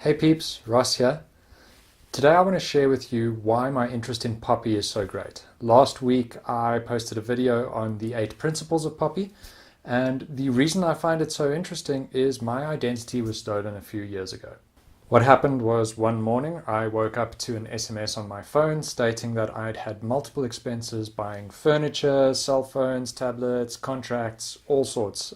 Hey peeps, Ross here. Today I want to share with you why my interest in Poppy is so great. Last week I posted a video on the 8 principles of Poppy, and the reason I find it so interesting is my identity was stolen a few years ago. What happened was one morning I woke up to an SMS on my phone stating that I'd had multiple expenses buying furniture, cell phones, tablets, contracts, all sorts.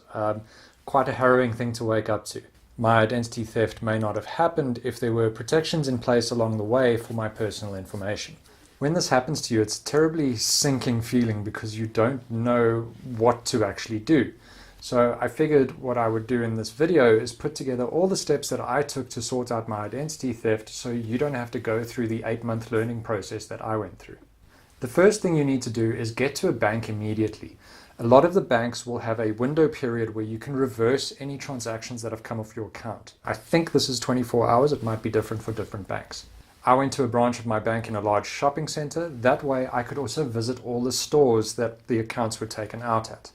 Quite a harrowing thing to wake up to. My identity theft may not have happened if there were protections in place along the way for my personal information. When this happens to you, it's a terribly sinking feeling because you don't know what to actually do. So I figured what I would do in this video is put together all the steps that I took to sort out my identity theft so you don't have to go through the 8-month learning process that I went through. The first thing you need to do is get to a bank immediately. A lot of the banks will have a window period where you can reverse any transactions that have come off your account. I think this is 24 hours. It might be different for different banks. I went to a branch of my bank in a large shopping center. That way I could also visit all the stores that the accounts were taken out at.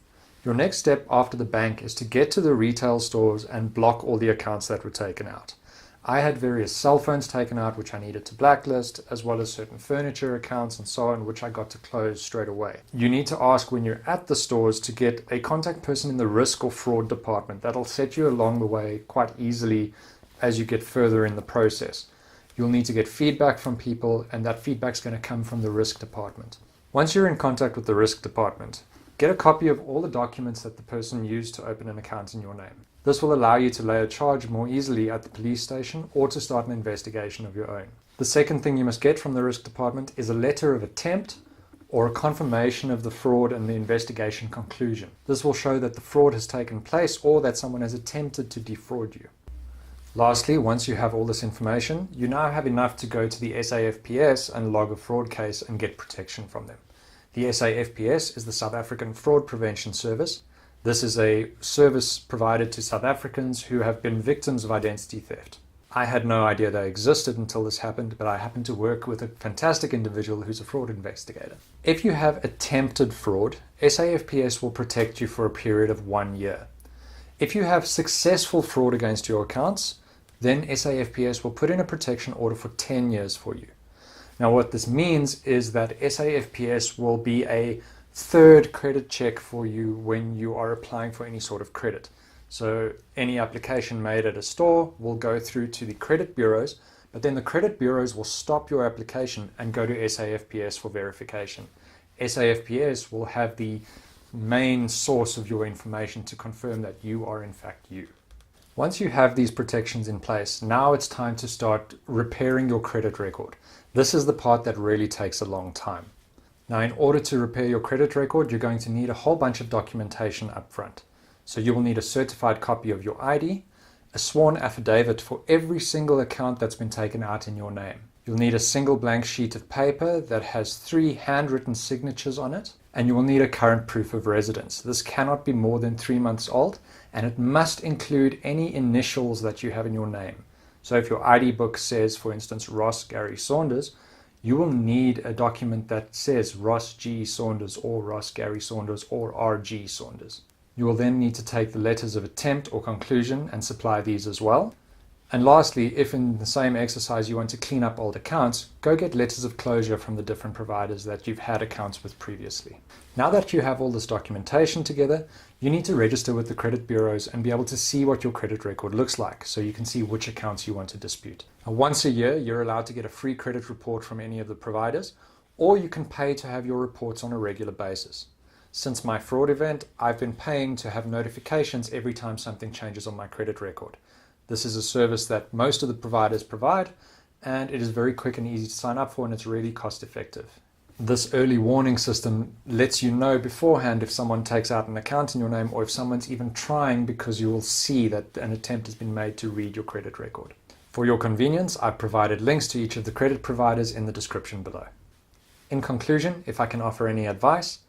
Your next step after the bank is to get to the retail stores and block all the accounts that were taken out. I had various cell phones taken out which I needed to blacklist, as well as certain furniture accounts and so on, which I got to close straight away. You need to ask when you're at the stores to get a contact person in the risk or fraud department. That'll set you along the way quite easily as you get further in the process. You'll need to get feedback from people, and that feedback's going to come from the risk department. Once you're in contact with the risk department, get a copy of all the documents that the person used to open an account in your name. This will allow you to lay a charge more easily at the police station or to start an investigation of your own. The second thing you must get from the risk department is a letter of attempt or a confirmation of the fraud and the investigation conclusion. This will show that the fraud has taken place or that someone has attempted to defraud you. Lastly, once you have all this information, you now have enough to go to the SAFPS and log a fraud case and get protection from them. The SAFPS is the South African Fraud Prevention Service. This is a service provided to South Africans who have been victims of identity theft. I had no idea they existed until this happened, but I happened to work with a fantastic individual who's a fraud investigator. If you have attempted fraud, SAFPS will protect you for a period of 1 year. If you have successful fraud against your accounts, then SAFPS will put in a protection order for 10 years for you. Now what this means is that SAFPS will be a third credit check for you when you are applying for any sort of credit. So any application made at a store will go through to the credit bureaus, but then the credit bureaus will stop your application and go to SAFPS for verification. SAFPS will have the main source of your information to confirm that you are in fact you. Once you have these protections in place, now it's time to start repairing your credit record. This is the part that really takes a long time. Now, in order to repair your credit record, you're going to need a whole bunch of documentation up front. So you will need a certified copy of your ID, a sworn affidavit for every single account that's been taken out in your name. You'll need a single blank sheet of paper that has 3 handwritten signatures on it, and you will need a current proof of residence. This cannot be more than 3 months old, and it must include any initials that you have in your name. So if your ID book says, for instance, Ross Gary Saunders, you will need a document that says Ross G. Saunders or Ross Gary Saunders or RG Saunders. You will then need to take the letters of attempt or conclusion and supply these as well. And lastly, if in the same exercise you want to clean up old accounts, go get letters of closure from the different providers that you've had accounts with previously. Now that you have all this documentation together, you need to register with the credit bureaus and be able to see what your credit record looks like so you can see which accounts you want to dispute. Now, once a year, you're allowed to get a free credit report from any of the providers, or you can pay to have your reports on a regular basis. Since my fraud event, I've been paying to have notifications every time something changes on my credit record. This is a service that most of the providers provide, and it is very quick and easy to sign up for, and it's really cost effective. This early warning system lets you know beforehand if someone takes out an account in your name or if someone's even trying, because you will see that an attempt has been made to read your credit record. For your convenience, I've provided links to each of the credit providers in the description below. In conclusion, if I can offer any advice,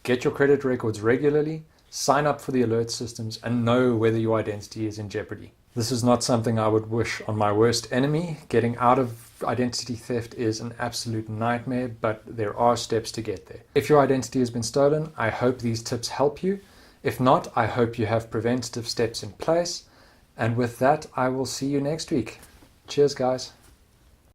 get your credit records regularly, sign up for the alert systems, and know whether your identity is in jeopardy. This is not something I would wish on my worst enemy. Getting out of identity theft is an absolute nightmare, but there are steps to get there. If your identity has been stolen, I hope these tips help you. If not, I hope you have preventative steps in place. And with that, I will see you next week. Cheers, guys.